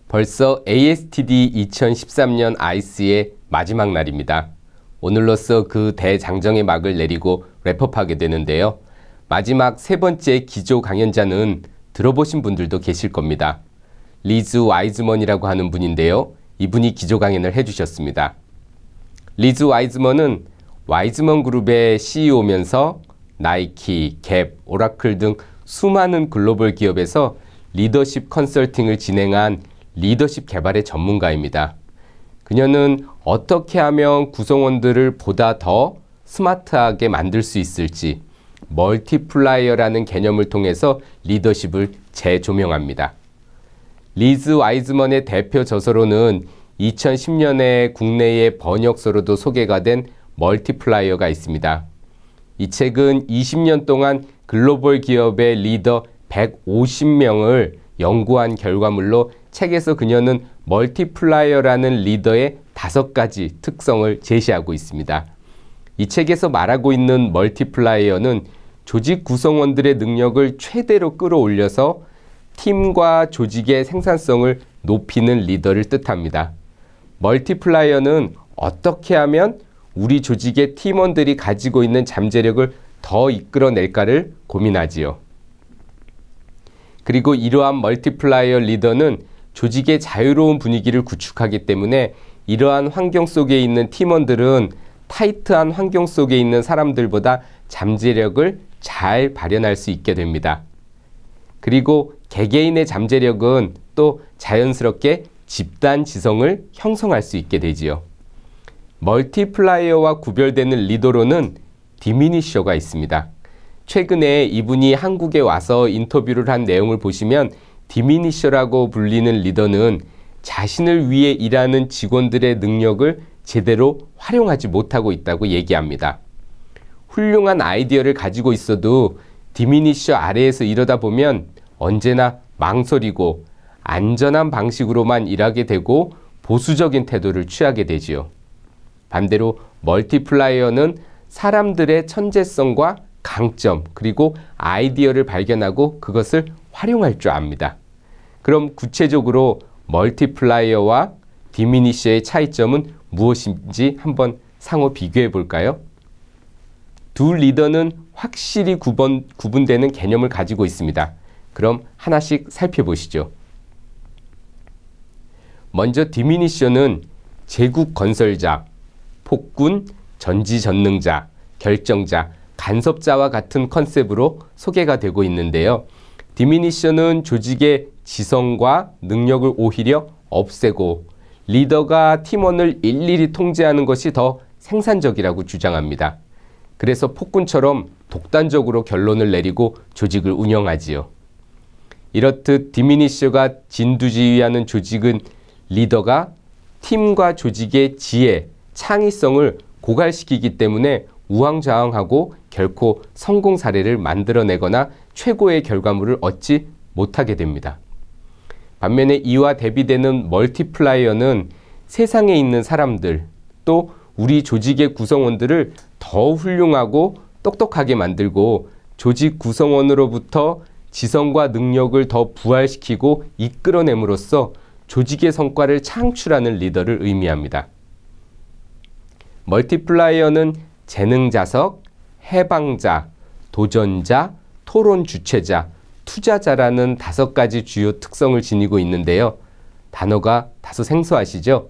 벌써 ASTD 2013년 아이스의 마지막 날입니다. 오늘로써 그 대장정의 막을 내리고 랩업하게 되는데요. 마지막 세 번째 기조 강연자는 들어보신 분들도 계실 겁니다. 리즈 와이즈먼이라고 하는 분인데요. 이분이 기조 강연을 해주셨습니다. 리즈 와이즈먼은 와이즈먼 그룹의 CEO면서 나이키, 갭, 오라클 등 수많은 글로벌 기업에서 리더십 컨설팅을 진행한 리더십 개발의 전문가입니다. 그녀는 어떻게 하면 구성원들을 보다 더 스마트하게 만들 수 있을지 멀티플라이어라는 개념을 통해서 리더십을 재조명합니다. 리즈 와이즈먼의 대표 저서로는 2010년에 국내의 번역서로도 소개가 된 멀티플라이어가 있습니다. 이 책은 20년 동안 글로벌 기업의 리더 150명을 연구한 결과물로 책에서 그녀는 멀티플라이어라는 리더의 5가지 특성을 제시하고 있습니다. 이 책에서 말하고 있는 멀티플라이어는 조직 구성원들의 능력을 최대로 끌어올려서 팀과 조직의 생산성을 높이는 리더를 뜻합니다. 멀티플라이어는 어떻게 하면 우리 조직의 팀원들이 가지고 있는 잠재력을 더 이끌어낼까를 고민하지요. 그리고 이러한 멀티플라이어 리더는 조직의 자유로운 분위기를 구축하기 때문에 이러한 환경 속에 있는 팀원들은 타이트한 환경 속에 있는 사람들보다 잠재력을 잘 발현할 수 있게 됩니다. 그리고 개개인의 잠재력은 또 자연스럽게 집단 지성을 형성할 수 있게 되지요. 멀티플라이어와 구별되는 리더로는 디미니셔가 있습니다. 최근에 이분이 한국에 와서 인터뷰를 한 내용을 보시면 디미니셔라고 불리는 리더는 자신을 위해 일하는 직원들의 능력을 제대로 활용하지 못하고 있다고 얘기합니다. 훌륭한 아이디어를 가지고 있어도 디미니셔 아래에서 이러다 보면 언제나 망설이고 안전한 방식으로만 일하게 되고 보수적인 태도를 취하게 되지요. 반대로 멀티플라이어는 사람들의 천재성과 강점 그리고 아이디어를 발견하고 그것을 활용할 줄 압니다. 그럼 구체적으로 멀티플라이어와 디미니셔의 차이점은 무엇인지 한번 상호 비교해 볼까요? 두 리더는 확실히 구분되는 개념을 가지고 있습니다. 그럼 하나씩 살펴보시죠. 먼저 디미니셔는 제국 건설자, 폭군, 전지전능자, 결정자, 간섭자와 같은 컨셉으로 소개가 되고 있는데요. 디미니셔는 조직의 지성과 능력을 오히려 없애고 리더가 팀원을 일일이 통제하는 것이 더 생산적이라고 주장합니다. 그래서 폭군처럼 독단적으로 결론을 내리고 조직을 운영하지요. 이렇듯 디미니셔가 진두지휘하는 조직은 리더가 팀과 조직의 지혜, 창의성을 고갈시키기 때문에 우왕좌왕하고 결코 성공 사례를 만들어내거나 최고의 결과물을 얻지 못하게 됩니다. 반면에 이와 대비되는 멀티플라이어는 세상에 있는 사람들 또 우리 조직의 구성원들을 더 훌륭하고 똑똑하게 만들고 조직 구성원으로부터 지성과 능력을 더 부활시키고 이끌어냄으로써 조직의 성과를 창출하는 리더를 의미합니다. 멀티플라이어는 재능자석, 해방자, 도전자, 토론 주체자, 투자자라는 5가지 주요 특성을 지니고 있는데요. 단어가 다소 생소하시죠?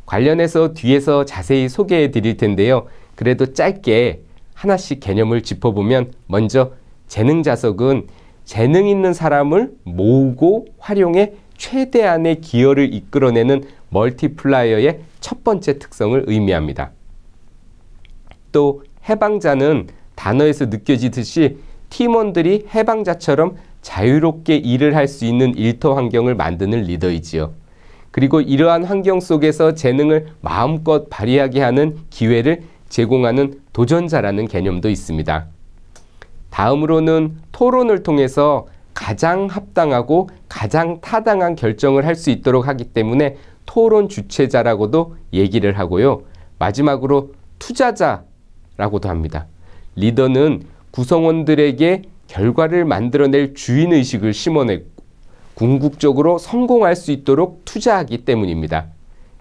관련해서 뒤에서 자세히 소개해 드릴 텐데요. 그래도 짧게 하나씩 개념을 짚어보면 먼저 재능자석은 재능 있는 사람을 모으고 활용해 최대한의 기여를 이끌어내는 멀티플라이어의 첫 번째 특성을 의미합니다. 또 해방자는 단어에서 느껴지듯이 팀원들이 해방자처럼 자유롭게 일을 할 수 있는 일터 환경을 만드는 리더이지요. 그리고 이러한 환경 속에서 재능을 마음껏 발휘하게 하는 기회를 제공하는 도전자라는 개념도 있습니다. 다음으로는 토론을 통해서 가장 합당하고 가장 타당한 결정을 할 수 있도록 하기 때문에 토론 주체자라고도 얘기를 하고요. 마지막으로 투자자라고도 합니다. 리더는 구성원들에게 결과를 만들어낼 주인의식을 심어내고 궁극적으로 성공할 수 있도록 투자하기 때문입니다.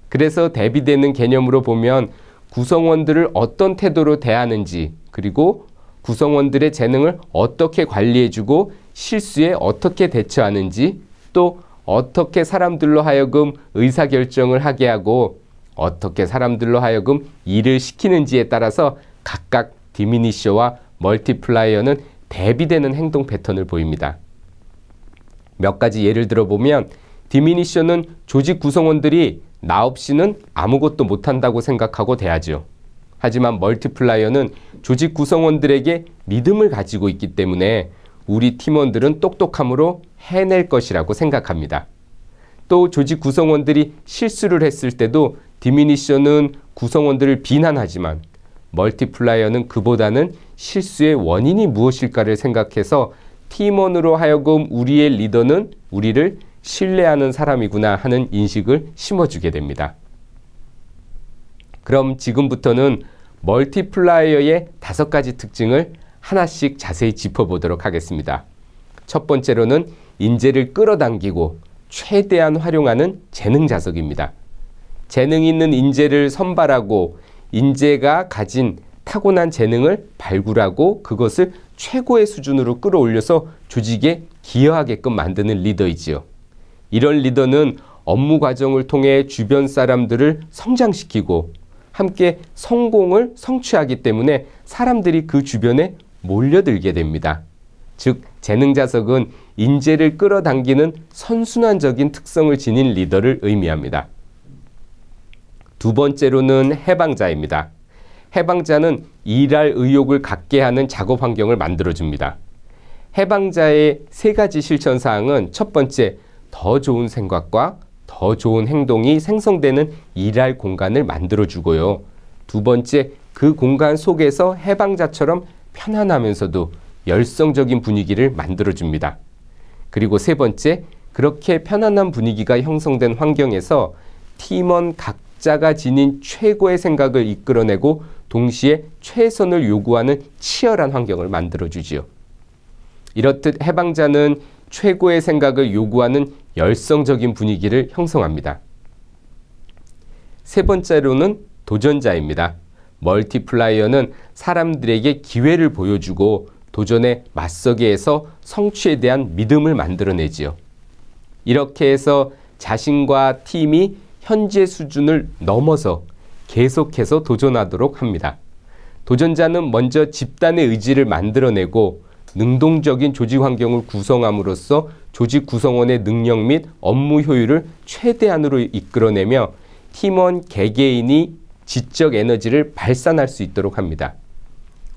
그래서 대비되는 개념으로 보면 구성원들을 어떤 태도로 대하는지, 그리고 구성원들의 재능을 어떻게 관리해주고 실수에 어떻게 대처하는지, 또 어떻게 사람들로 하여금 의사결정을 하게 하고 어떻게 사람들로 하여금 일을 시키는지에 따라서 각각 디미니셔와 멀티플라이어는 대비되는 행동 패턴을 보입니다. 몇 가지 예를 들어보면 디미니셔는 조직 구성원들이 나 없이는 아무것도 못한다고 생각하고 대하죠. 하지만 멀티플라이어는 조직 구성원들에게 믿음을 가지고 있기 때문에 우리 팀원들은 똑똑함으로 해낼 것이라고 생각합니다. 또 조직 구성원들이 실수를 했을 때도 디미니셔는 구성원들을 비난하지만 멀티플라이어는 그보다는 실수의 원인이 무엇일까를 생각해서 팀원으로 하여금 우리의 리더는 우리를 신뢰하는 사람이구나 하는 인식을 심어주게 됩니다. 그럼 지금부터는 멀티플라이어의 5가지 특징을 하나씩 자세히 짚어보도록 하겠습니다. 첫 번째로는 인재를 끌어당기고 최대한 활용하는 재능 자석입니다. 재능 있는 인재를 선발하고 인재가 가진 타고난 재능을 발굴하고 그것을 최고의 수준으로 끌어올려서 조직에 기여하게끔 만드는 리더이지요. 이런 리더는 업무 과정을 통해 주변 사람들을 성장시키고 함께 성공을 성취하기 때문에 사람들이 그 주변에 몰려들게 됩니다. 즉, 재능 자석은 인재를 끌어당기는 선순환적인 특성을 지닌 리더를 의미합니다. 두 번째로는 해방자입니다. 해방자는 일할 의욕을 갖게 하는 작업 환경을 만들어줍니다. 해방자의 3가지 실천 사항은 첫 번째, 더 좋은 생각과 더 좋은 행동이 생성되는 일할 공간을 만들어주고요. 두 번째, 그 공간 속에서 해방자처럼 편안하면서도 열성적인 분위기를 만들어줍니다. 그리고 세 번째, 그렇게 편안한 분위기가 형성된 환경에서 팀원 각자가 지닌 최고의 생각을 이끌어내고 동시에 최선을 요구하는 치열한 환경을 만들어주지요. 이렇듯 해방자는 최고의 생각을 요구하는 열성적인 분위기를 형성합니다. 세 번째로는 도전자입니다. 멀티플라이어는 사람들에게 기회를 보여주고 도전에 맞서게 해서 성취에 대한 믿음을 만들어내지요. 이렇게 해서 자신과 팀이 현재 수준을 넘어서 계속해서 도전하도록 합니다. 도전자는 먼저 집단의 의지를 만들어내고 능동적인 조직 환경을 구성함으로써 조직 구성원의 능력 및 업무 효율을 최대한으로 이끌어내며 팀원 개개인이 지적 에너지를 발산할 수 있도록 합니다.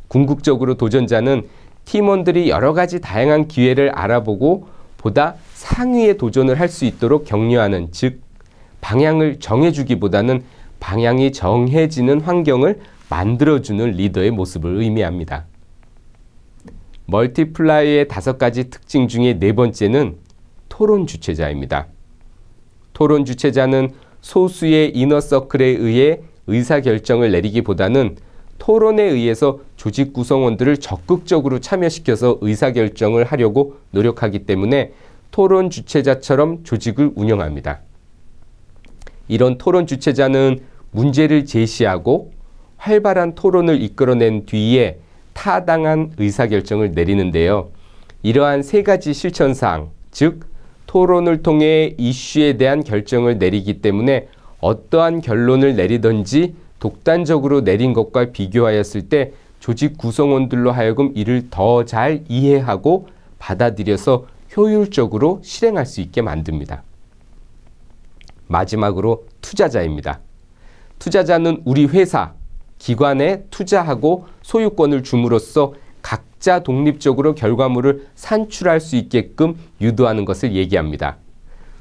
궁극적으로 도전자는 팀원들이 여러 가지 다양한 기회를 알아보고 보다 상위의 도전을 할 수 있도록 격려하는, 즉 방향을 정해주기보다는 방향이 정해지는 환경을 만들어주는 리더의 모습을 의미합니다. 멀티플라이어의 5가지 특징 중에 4번째는 토론 주체자입니다. 토론 주체자는 소수의 이너서클에 의해 의사결정을 내리기보다는 토론에 의해서 조직 구성원들을 적극적으로 참여시켜서 의사결정을 하려고 노력하기 때문에 토론 주체자처럼 조직을 운영합니다. 이런 토론 주체자는 문제를 제시하고 활발한 토론을 이끌어낸 뒤에 타당한 의사결정을 내리는데요. 이러한 3가지 실천사항, 즉 토론을 통해 이슈에 대한 결정을 내리기 때문에 어떠한 결론을 내리든지 독단적으로 내린 것과 비교하였을 때 조직 구성원들로 하여금 이를 더 잘 이해하고 받아들여서 효율적으로 실행할 수 있게 만듭니다. 마지막으로 투자자입니다. 투자자는 우리 회사, 기관에 투자하고 소유권을 줌으로써 각자 독립적으로 결과물을 산출할 수 있게끔 유도하는 것을 얘기합니다.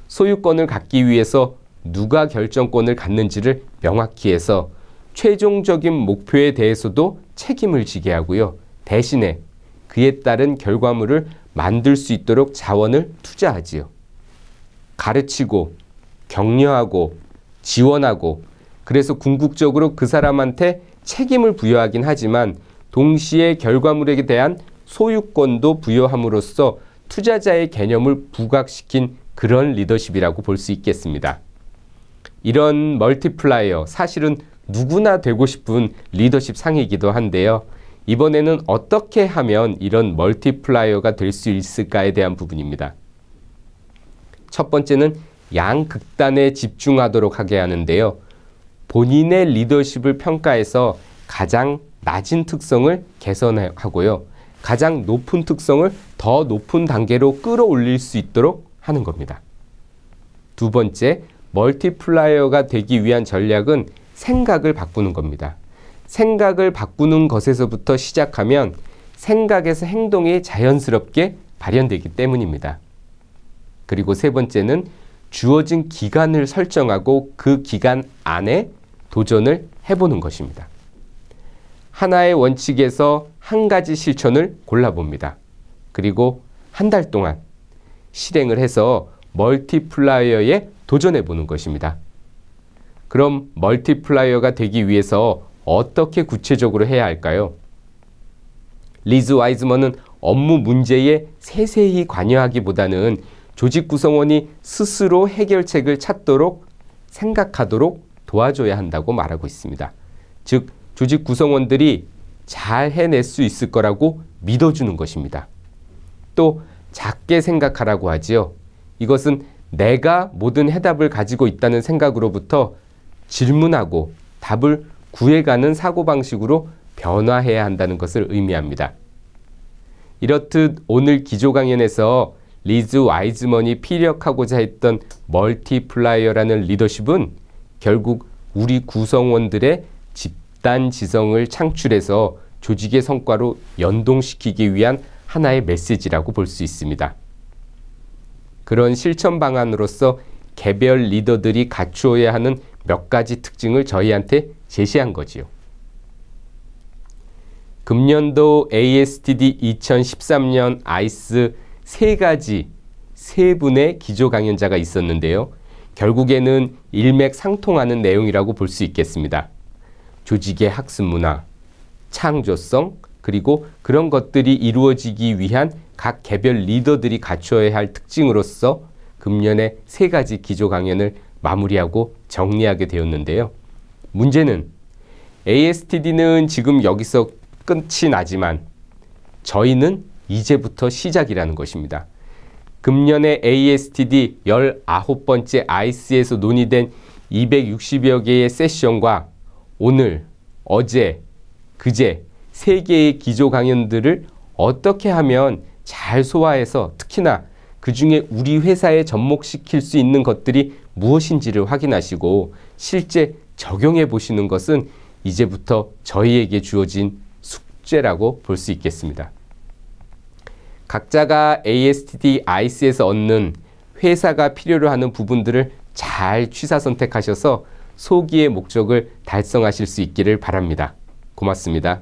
소유권을 갖기 위해서 누가 결정권을 갖는지를 명확히 해서 최종적인 목표에 대해서도 책임을 지게 하고요. 대신에 그에 따른 결과물을 만들 수 있도록 자원을 투자하지요. 가르치고 격려하고 지원하고 그래서 궁극적으로 그 사람한테 책임을 부여하긴 하지만 동시에 결과물에 대한 소유권도 부여함으로써 투자자의 개념을 부각시킨 그런 리더십이라고 볼 수 있겠습니다. 이런 멀티플라이어, 사실은 누구나 되고 싶은 리더십 상이기도 한데요. 이번에는 어떻게 하면 이런 멀티플라이어가 될 수 있을까에 대한 부분입니다. 첫 번째는 양극단에 집중하도록 하게 하는데요. 본인의 리더십을 평가해서 가장 낮은 특성을 개선하고요. 가장 높은 특성을 더 높은 단계로 끌어올릴 수 있도록 하는 겁니다. 두 번째, 멀티플라이어가 되기 위한 전략은 생각을 바꾸는 겁니다. 생각을 바꾸는 것에서부터 시작하면 생각에서 행동이 자연스럽게 발현되기 때문입니다. 그리고 세 번째는 주어진 기간을 설정하고 그 기간 안에 도전을 해보는 것입니다. 하나의 원칙에서 한 가지 실천을 골라봅니다. 그리고 한 달 동안 실행을 해서 멀티플라이어에 도전해보는 것입니다. 그럼 멀티플라이어가 되기 위해서 어떻게 구체적으로 해야 할까요? 리즈 와이즈먼은 업무 문제에 세세히 관여하기보다는 조직 구성원이 스스로 해결책을 찾도록 생각하도록 도와줘야 한다고 말하고 있습니다. 즉, 조직 구성원들이 잘 해낼 수 있을 거라고 믿어주는 것입니다. 또 작게 생각하라고 하지요. 이것은 내가 모든 해답을 가지고 있다는 생각으로부터 질문하고 답을 구해가는 사고방식으로 변화해야 한다는 것을 의미합니다. 이렇듯 오늘 기조 강연에서 리즈 와이즈먼이 피력하고자 했던 멀티플라이어라는 리더십은 결국 우리 구성원들의 집단 지성을 창출해서 조직의 성과로 연동시키기 위한 하나의 메시지라고 볼 수 있습니다. 그런 실천 방안으로서 개별 리더들이 갖추어야 하는 몇 가지 특징을 저희한테 제시한 거지요. 금년도 ASTD 2013년 아이스 세 분의 기조 강연자가 있었는데요. 결국에는 일맥상통하는 내용이라고 볼 수 있겠습니다. 조직의 학습 문화, 창조성, 그리고 그런 것들이 이루어지기 위한 각 개별 리더들이 갖춰야 할 특징으로서 금년에 세 가지 기조 강연을 마무리하고 정리하게 되었는데요. 문제는 ASTD는 지금 여기서 끝이 나지만 저희는 이제부터 시작이라는 것입니다. 금년에 ASTD 19번째 아이스에서 논의된 260여 개의 세션과 오늘, 어제, 그제 3개의 기조 강연들을 어떻게 하면 잘 소화해서 특히나 그 중에 우리 회사에 접목시킬 수 있는 것들이 무엇인지를 확인하시고 실제 적용해 보시는 것은 이제부터 저희에게 주어진 숙제라고 볼 수 있겠습니다. 각자가 ASTD 아이스에서 얻는 회사가 필요로 하는 부분들을 잘 취사 선택하셔서 소기의 목적을 달성하실 수 있기를 바랍니다. 고맙습니다.